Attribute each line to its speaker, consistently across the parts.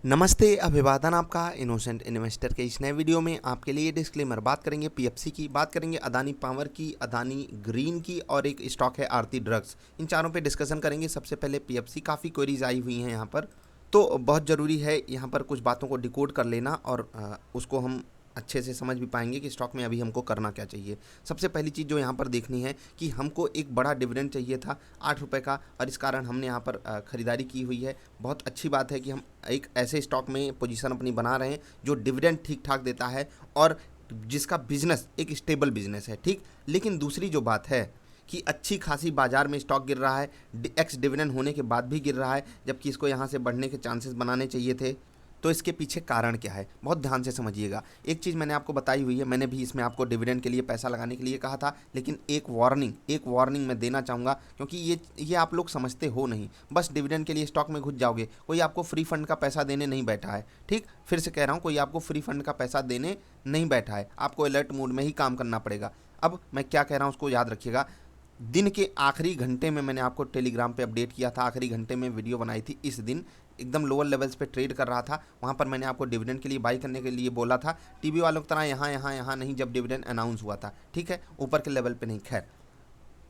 Speaker 1: नमस्ते, अभिवादन आपका इनोसेंट इन्वेस्टर के इस नए वीडियो में आपके लिए डिस्क्लेमर। बात करेंगे पीएफसी की, बात करेंगे अदानी पावर की, अदानी ग्रीन की और एक स्टॉक है आरती ड्रग्स। इन चारों पे डिस्कशन करेंगे। सबसे पहले पीएफसी, काफ़ी क्वेरीज आई हुई हैं यहाँ पर, तो बहुत ज़रूरी है यहाँ पर कुछ बातों को डिकोड कर लेना और उसको हम अच्छे से समझ भी पाएंगे कि स्टॉक में अभी हमको करना क्या चाहिए। सबसे पहली चीज़ जो यहाँ पर देखनी है कि हमको एक बड़ा डिविडेंड चाहिए था 8 रुपये का, और इस कारण हमने यहाँ पर ख़रीदारी की हुई है। बहुत अच्छी बात है कि हम एक ऐसे स्टॉक में पोजीशन अपनी बना रहे हैं जो डिविडेंड ठीक ठाक देता है और जिसका बिजनेस एक स्टेबल बिजनेस है। ठीक, लेकिन दूसरी जो बात है कि अच्छी खासी बाजार में स्टॉक गिर रहा है, एक्स डिविडेंड होने के बाद भी गिर रहा है, जबकि इसको यहाँ से बढ़ने के चांसेस बनाने चाहिए थे। तो इसके पीछे कारण क्या है, बहुत ध्यान से समझिएगा। एक चीज़ मैंने आपको बताई हुई है, मैंने भी इसमें आपको डिविडेंड के लिए पैसा लगाने के लिए कहा था, लेकिन एक वार्निंग मैं देना चाहूँगा, क्योंकि ये आप लोग समझते हो नहीं। बस डिविडेंड के लिए स्टॉक में घुस जाओगे, कोई आपको फ्री फंड का पैसा देने नहीं बैठा है। ठीक, फिर से कह रहा हूँ, कोई आपको फ्री फंड का पैसा देने नहीं बैठा है, आपको अलर्ट मोड में ही काम करना पड़ेगा। अब मैं क्या कह रहा हूँ उसको याद रखिएगा। दिन के आखिरी घंटे में मैंने आपको टेलीग्राम पे अपडेट किया था, आखिरी घंटे में वीडियो बनाई थी। इस दिन एकदम लोअर लेवल्स पे ट्रेड कर रहा था, वहाँ पर मैंने आपको डिविडेंड के लिए बाई करने के लिए बोला था। टीवी वालों की तरह यहाँ नहीं, जब डिविडेंड अनाउंस हुआ था। ठीक है, ऊपर के लेवल पे नहीं। खैर,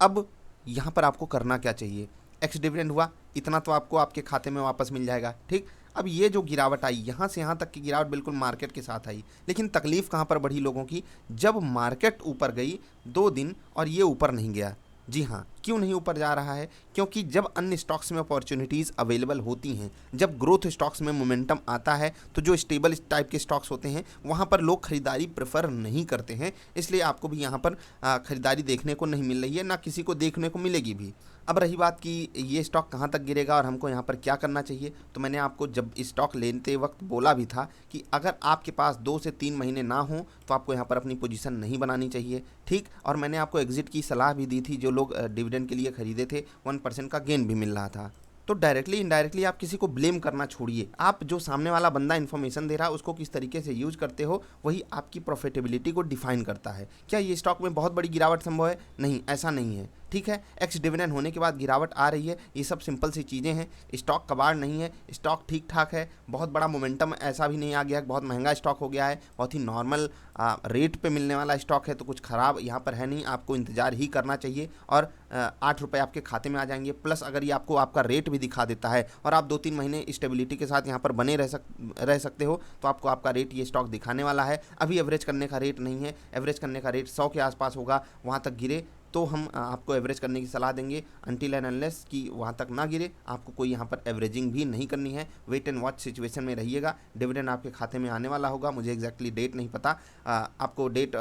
Speaker 1: अब यहाँ पर आपको करना क्या चाहिए, एक्स डिविडेंड हुआ, इतना तो आपको आपके खाते में वापस मिल जाएगा। ठीक, अब ये जो गिरावट आई, यहाँ से यहाँ तक की गिरावट बिल्कुल मार्केट के साथ आई, लेकिन तकलीफ कहाँ पर बढ़ी लोगों की, जब मार्केट ऊपर गई 2 दिन और ये ऊपर नहीं गया। जी हाँ, क्यों नहीं ऊपर जा रहा है? क्योंकि जब अन्य स्टॉक्स में अपॉर्चुनिटीज़ अवेलेबल होती हैं, जब ग्रोथ स्टॉक्स में मोमेंटम आता है, तो जो स्टेबल टाइप के स्टॉक्स होते हैं वहाँ पर लोग खरीदारी प्रेफर नहीं करते हैं। इसलिए आपको भी यहाँ पर खरीदारी देखने को नहीं मिल रही है, ना किसी को देखने को मिलेगी भी। अब रही बात कि ये स्टॉक कहाँ तक गिरेगा और हमको यहाँ पर क्या करना चाहिए, तो मैंने आपको जब स्टॉक लेते वक्त बोला भी था कि अगर आपके पास 2 से 3 महीने ना हो तो आपको यहाँ पर अपनी पोजीशन नहीं बनानी चाहिए। ठीक, और मैंने आपको एग्जिट की सलाह भी दी थी। जो लोग डिविडेंड के लिए खरीदे थे, 1% का गेन भी मिल रहा था। तो डायरेक्टली इनडायरेक्टली आप किसी को ब्लेम करना छोड़िए। आप जो सामने वाला बंदा इन्फॉर्मेशन दे रहा है उसको किस तरीके से यूज करते हो, वही आपकी प्रॉफिटेबिलिटी को डिफाइन करता है। क्या ये स्टॉक में बहुत बड़ी गिरावट संभव है? नहीं, ऐसा नहीं है। ठीक है, एक्स डिविडेंड होने के बाद गिरावट आ रही है, ये सब सिंपल सी चीज़ें हैं। स्टॉक कबाड़ नहीं है, स्टॉक ठीक ठाक है, बहुत बड़ा मोमेंटम ऐसा भी नहीं आ गया, बहुत महंगा स्टॉक हो गया है, बहुत ही नॉर्मल रेट पे मिलने वाला स्टॉक है। तो कुछ ख़राब यहाँ पर है नहीं, आपको इंतज़ार ही करना चाहिए और 8 रुपये आपके खाते में आ जाएंगे। प्लस अगर ये आपको आपका रेट भी दिखा देता है और आप 2-3 महीने स्टेबिलिटी के साथ यहाँ पर बने रह सकते हो, तो आपको आपका रेट ये स्टॉक दिखाने वाला है। अभी एवरेज करने का रेट नहीं है, एवरेज करने का रेट 100 के आसपास होगा, वहाँ तक गिरे तो हम आपको एवरेज करने की सलाह देंगे। अनटिल एंड अनलेस कि वहाँ तक ना गिरे, आपको कोई यहाँ पर एवरेजिंग भी नहीं करनी है। वेट एंड वॉच सिचुएशन में रहिएगा। डिविडेंड आपके खाते में आने वाला होगा, मुझे एग्जैक्टली डेट नहीं पता, आपको डेट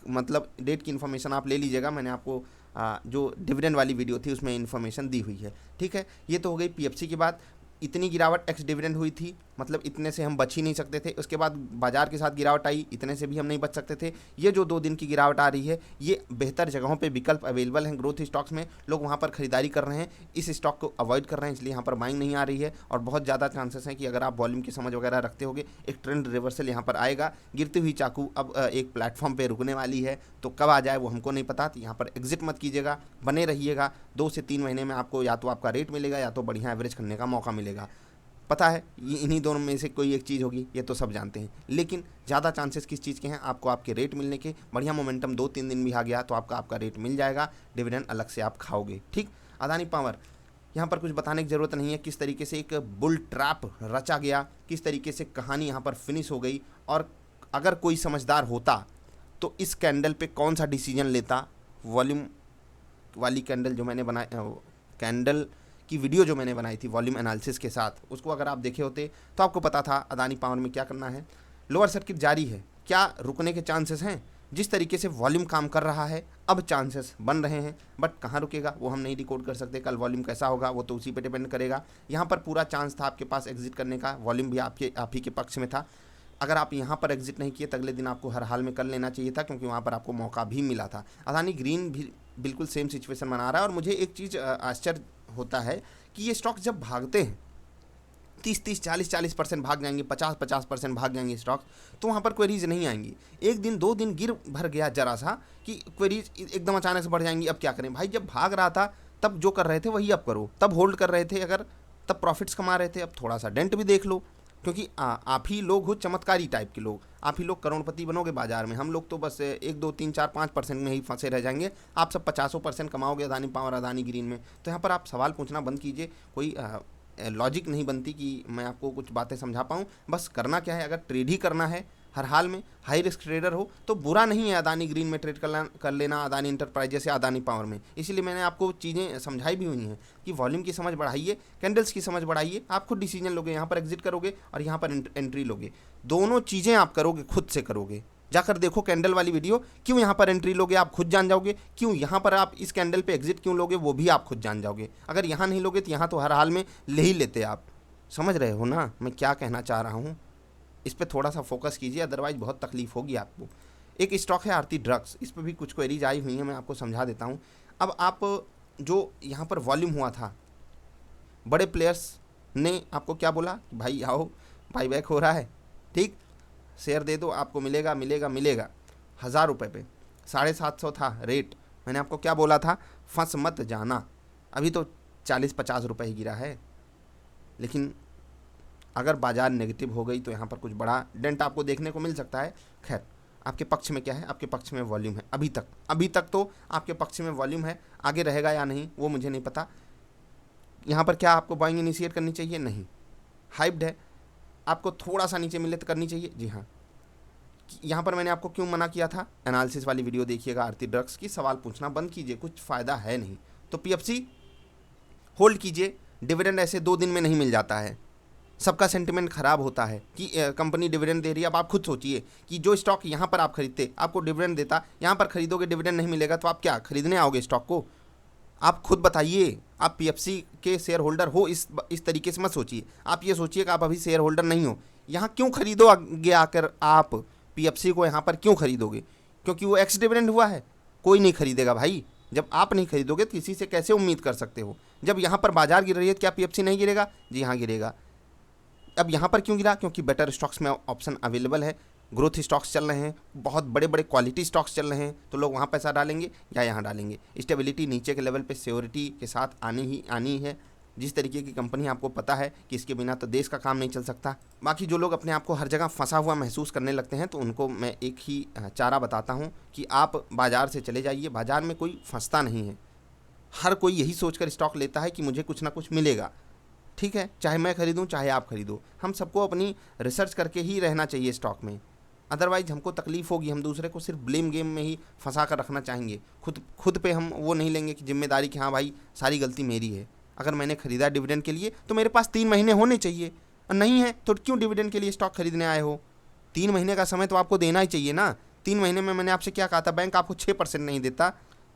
Speaker 1: मतलब डेट की इन्फॉर्मेशन आप ले लीजिएगा। मैंने आपको जो डिविडेंड वाली वीडियो थी उसमें इन्फॉर्मेशन दी हुई है। ठीक है, ये तो हो गई पीएफसी की बात। इतनी गिरावट एक्स डिविडेंड हुई थी, मतलब इतने से हम बच ही नहीं सकते थे। उसके बाद बाजार के साथ गिरावट आई, इतने से भी हम नहीं बच सकते थे। ये जो 2 दिन की गिरावट आ रही है, ये बेहतर जगहों पे विकल्प अवेलेबल हैं ग्रोथ स्टॉक्स में, लोग वहाँ पर खरीदारी कर रहे हैं, इस स्टॉक को अवॉइड कर रहे हैं, इसलिए यहाँ पर बाइंग नहीं आ रही है। और बहुत ज़्यादा चांसेस हैं कि अगर आप वॉल्यूम की समझ वगैरह रखते होगे, एक ट्रेंड रिवर्सल यहाँ पर आएगा। गिरती हुई चाकू अब एक प्लेटफॉर्म पर रुकने वाली है, तो कब आ जाए वो हमको नहीं पता। तो यहाँ पर एग्जिट मत कीजिएगा, बने रहिएगा। 2 से 3 महीने में आपको या तो आपका रेट मिलेगा या तो बढ़िया एवरेज करने का मौका मिलेगा। पता है ये इन्हीं दोनों में से कोई एक चीज़ होगी, ये तो सब जानते हैं, लेकिन ज़्यादा चांसेस किस चीज़ के हैं? आपको आपके रेट मिलने के। बढ़िया मोमेंटम 2-3 दिन भी आ गया तो आपका रेट मिल जाएगा, डिविडेंड अलग से आप खाओगे। ठीक, अदानी पावर, यहाँ पर कुछ बताने की ज़रूरत नहीं है किस तरीके से एक बुल ट्रैप रचा गया, किस तरीके से कहानी यहाँ पर फिनिश हो गई। और अगर कोई समझदार होता तो इस कैंडल पे कौन सा डिसीजन लेता। वॉल्यूम वाली कैंडल जो मैंने कैंडल की वीडियो जो मैंने बनाई थी वॉल्यूम एनालिसिस के साथ, उसको अगर आप देखे होते तो आपको पता था अदानी पावर में क्या करना है। लोअर सर्किट जारी है, क्या रुकने के चांसेस हैं? जिस तरीके से वॉल्यूम काम कर रहा है अब चांसेस बन रहे हैं, बट कहाँ रुकेगा वो हम नहीं डिकोड कर सकते। कल वॉल्यूम कैसा होगा वो तो उसी पे डिपेंड करेगा। यहाँ पर पूरा चांस था आपके पास एग्जिट करने का, वॉल्यूम भी आप ही के पक्ष में था। अगर आप यहाँ पर एग्जिट नहीं किए तो अगले दिन आपको हर हाल में कर लेना चाहिए था, क्योंकि वहाँ पर आपको मौका भी मिला था। अदानी ग्रीन भी बिल्कुल सेम सिचुएशन बना रहा है। और मुझे एक चीज़ आश्चर्य होता है कि ये स्टॉक जब भागते हैं 30-30, 40-40% भाग जाएंगे, 50-50% भाग जाएंगे स्टॉक्स, तो वहाँ पर क्वेरीज नहीं आएंगी। 1 दिन 2 दिन गिर भर गया जरा सा कि क्वेरीज एकदम अचानक से बढ़ जाएंगी। अब क्या करें भाई, जब भाग रहा था तब जो कर रहे थे वही अब करो, तब होल्ड कर रहे थे अगर तब प्रॉफिट्स कमा रहे थे, अब थोड़ा सा डेंट भी देख लो, क्योंकि आप ही लोग हो चमत्कारी टाइप के लोग, आप ही लोग करोड़पति बनोगे बाजार में। हम लोग तो बस 1, 2, 3, 4, 5% में ही फंसे रह जाएंगे। आप सब 50% कमाओगे अदानी पावर, अदानी ग्रीन में। तो यहाँ पर आप सवाल पूछना बंद कीजिए। कोई लॉजिक नहीं बनती कि मैं आपको कुछ बातें समझा पाऊँ। बस करना क्या है, अगर ट्रेड ही करना है हर हाल में, हाई रिस्क ट्रेडर हो, तो बुरा नहीं है अदानी ग्रीन में ट्रेड कर लेना, अदानी इंटरप्राइजेस या अदानी पावर में। इसीलिए मैंने आपको चीज़ें समझाई भी हुई हैं कि वॉल्यूम की समझ बढ़ाइए, कैंडल्स की समझ बढ़ाइए, आप खुद डिसीजन लोगे, यहाँ पर एग्जिट करोगे और यहाँ पर एंट्री लोगे। दोनों चीज़ें आप करोगे, खुद से करोगे। जाकर देखो कैंडल वाली वीडियो, क्यों यहाँ पर एंट्री लोगे आप खुद जान जाओगे, क्यों यहाँ पर आप इस कैंडल पे एग्जिट क्यों लोगे वो भी आप खुद जान जाओगे। अगर यहाँ नहीं लोगे तो यहाँ तो हर हाल में ले ही लेते आप। समझ रहे हो ना मैं क्या कहना चाह रहा हूँ? इस पर थोड़ा सा फोकस कीजिए, अदरवाइज बहुत तकलीफ होगी आपको। एक स्टॉक है आरती ड्रग्स, इस पर भी कुछ क्वेरीज आई हुई हैं, मैं आपको समझा देता हूँ। अब आप जो यहाँ पर वॉल्यूम हुआ था, बड़े प्लेयर्स ने आपको क्या बोला कि भाई आओ बाई बैक हो रहा है, ठीक, शेयर दे दो, आपको मिलेगा मिलेगा मिलेगा। 1000 रुपये पे 750 था रेट। मैंने आपको क्या बोला था, फंस मत जाना। अभी तो 40-50 रुपये ही गिरा है, लेकिन अगर बाजार नेगेटिव हो गई तो यहाँ पर कुछ बड़ा डेंट आपको देखने को मिल सकता है। खैर, आपके पक्ष में क्या है, आपके पक्ष में वॉल्यूम है। अभी तक तो आपके पक्ष में वॉल्यूम है, आगे रहेगा या नहीं वो मुझे नहीं पता। यहाँ पर क्या आपको बाइंग इनिशिएट करनी चाहिए? नहीं, हाइप्ड है, आपको थोड़ा सा नीचे मिले तो करनी चाहिए। जी हाँ, यहाँ पर मैंने आपको क्यों मना किया था, एनालिसिस वाली वीडियो देखिएगा आरती ड्रग्स की। सवाल पूछना बंद कीजिए, कुछ फ़ायदा है नहीं। तो पीएफसी होल्ड कीजिए, डिविडेंड ऐसे 2 दिन में नहीं मिल जाता है। सबका सेंटिमेंट ख़राब होता है कि कंपनी डिविडेंड दे रही है। अब आप खुद सोचिए कि जो स्टॉक यहाँ पर आप खरीदते, आपको डिविडेंड देता, यहाँ पर खरीदोगे डिविडेंड नहीं मिलेगा तो आप क्या खरीदने आओगे स्टॉक को? आप खुद बताइए। आप पीएफसी के शेयर होल्डर हो, इस तरीके से मत सोचिए। आप ये सोचिए कि आप अभी शेयर होल्डर नहीं हो। यहाँ क्यों खरीदो आगे आकर आप पीएफसी को? यहाँ पर क्यों खरीदोगे? क्योंकि वो एक्स डिविडेंड हुआ है। कोई नहीं खरीदेगा भाई। जब आप नहीं खरीदोगे तो किसी से कैसे उम्मीद कर सकते हो? जब यहाँ पर बाजार गिर रही है तो क्या पीएफसी नहीं गिरेगा? जी हाँ गिरेगा। अब यहाँ पर क्यों गिरा? क्योंकि बेटर स्टॉक्स में ऑप्शन अवेलेबल है, ग्रोथ स्टॉक्स चल रहे हैं, बहुत बड़े बड़े क्वालिटी स्टॉक्स चल रहे हैं, तो लोग वहाँ पैसा डालेंगे या यहाँ डालेंगे। स्टेबिलिटी नीचे के लेवल पे सिक्योरिटी के साथ आनी है। जिस तरीके की कंपनी आपको पता है कि इसके बिना तो देश का काम नहीं चल सकता। बाकी जो लोग अपने आप को हर जगह फंसा हुआ महसूस करने लगते हैं तो उनको मैं एक ही चारा बताता हूँ कि आप बाज़ार से चले जाइए। बाज़ार में कोई फंसता नहीं है, हर कोई यही सोचकर स्टॉक लेता है कि मुझे कुछ ना कुछ मिलेगा। ठीक है, चाहे मैं खरीदूं चाहे आप खरीदो, हम सबको अपनी रिसर्च करके ही रहना चाहिए स्टॉक में। अदरवाइज हमको तकलीफ होगी, हम दूसरे को सिर्फ ब्लेम गेम में ही फंसा कर रखना चाहेंगे। खुद पे हम वो नहीं लेंगे कि जिम्मेदारी कि हाँ भाई सारी गलती मेरी है। अगर मैंने खरीदा डिविडेंड के लिए तो मेरे पास 3 महीने होने चाहिए, और नहीं है तो क्यों डिविडेंड के लिए स्टॉक खरीदने आए हो? 3 महीने का समय तो आपको देना ही चाहिए ना। 3 महीने में मैंने आपसे क्या कहा था, बैंक आपको 6% नहीं देता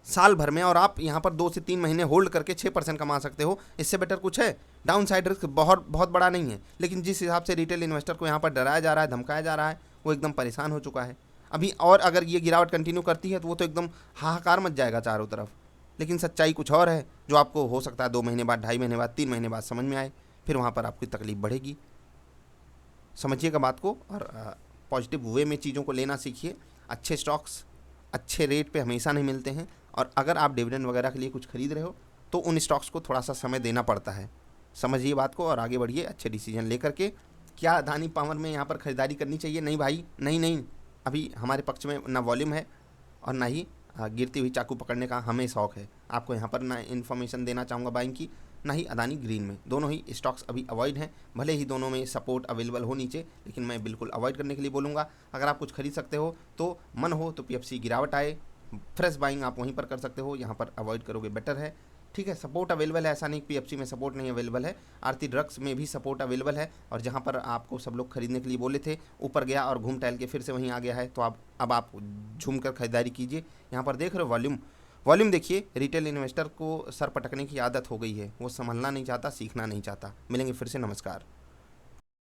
Speaker 1: साल भर में, और आप यहाँ पर 2 से 3 महीने होल्ड करके 6% कमा सकते हो। इससे बेटर कुछ है? डाउन साइड रिस्क बहुत बड़ा नहीं है, लेकिन जिस हिसाब से रिटेल इन्वेस्टर को यहाँ पर डराया जा रहा है, धमकाया जा रहा है, वो एकदम परेशान हो चुका है अभी। और अगर ये गिरावट कंटिन्यू करती है तो वो तो एकदम हाहाकार मच जाएगा चारों तरफ। लेकिन सच्चाई कुछ और है, जो आपको हो सकता है 2 महीने बाद, 2.5 महीने बाद, 3 महीने बाद समझ में आए। फिर वहाँ पर आपकी तकलीफ बढ़ेगी। समझिएगा बात को, और पॉजिटिव वे में चीज़ों को लेना सीखिए। अच्छे स्टॉक्स अच्छे रेट पे हमेशा नहीं मिलते हैं, और अगर आप डिविडेंड वगैरह के लिए कुछ खरीद रहे हो तो उन स्टॉक्स को थोड़ा सा समय देना पड़ता है। समझिए बात को और आगे बढ़िए अच्छे डिसीजन लेकर के। क्या अदानी पावर में यहाँ पर ख़रीदारी करनी चाहिए? नहीं भाई, नहीं। अभी हमारे पक्ष में ना वॉल्यूम है और ना ही गिरती हुई चाकू पकड़ने का हमें शौक़ है। आपको यहाँ पर ना इन्फॉर्मेशन देना चाहूँगा बाइंग की, ना ही अदानी ग्रीन में। दोनों ही स्टॉक्स अभी अवॉइड हैं, भले ही दोनों में सपोर्ट अवेलेबल हो नीचे, लेकिन मैं बिल्कुल अवॉइड करने के लिए बोलूँगा। अगर आप कुछ खरीद सकते हो तो मन हो तो पीएफसी गिरावट आए, फ्रेश बाइंग आप वहीं पर कर सकते हो, यहाँ पर अवॉइड करोगे बेटर है। ठीक है, सपोर्ट अवेलेबल है, ऐसा नहीं पीएफसी में सपोर्ट नहीं अवेलेबल है। आरती ड्रग्स में भी सपोर्ट अवेलेबल है, और जहाँ पर आपको सब लोग खरीदने के लिए बोले थे ऊपर गया और घूम टहल के फिर से वहीं आ गया है, तो अब आप झूम कर खरीदारी कीजिए। यहाँ पर देख रहे हो वॉल्यूम देखिए। रिटेल इन्वेस्टर को सर पटकने की आदत हो गई है, वो संभलना नहीं चाहता, सीखना नहीं चाहता। मिलेंगे फिर से, नमस्कार।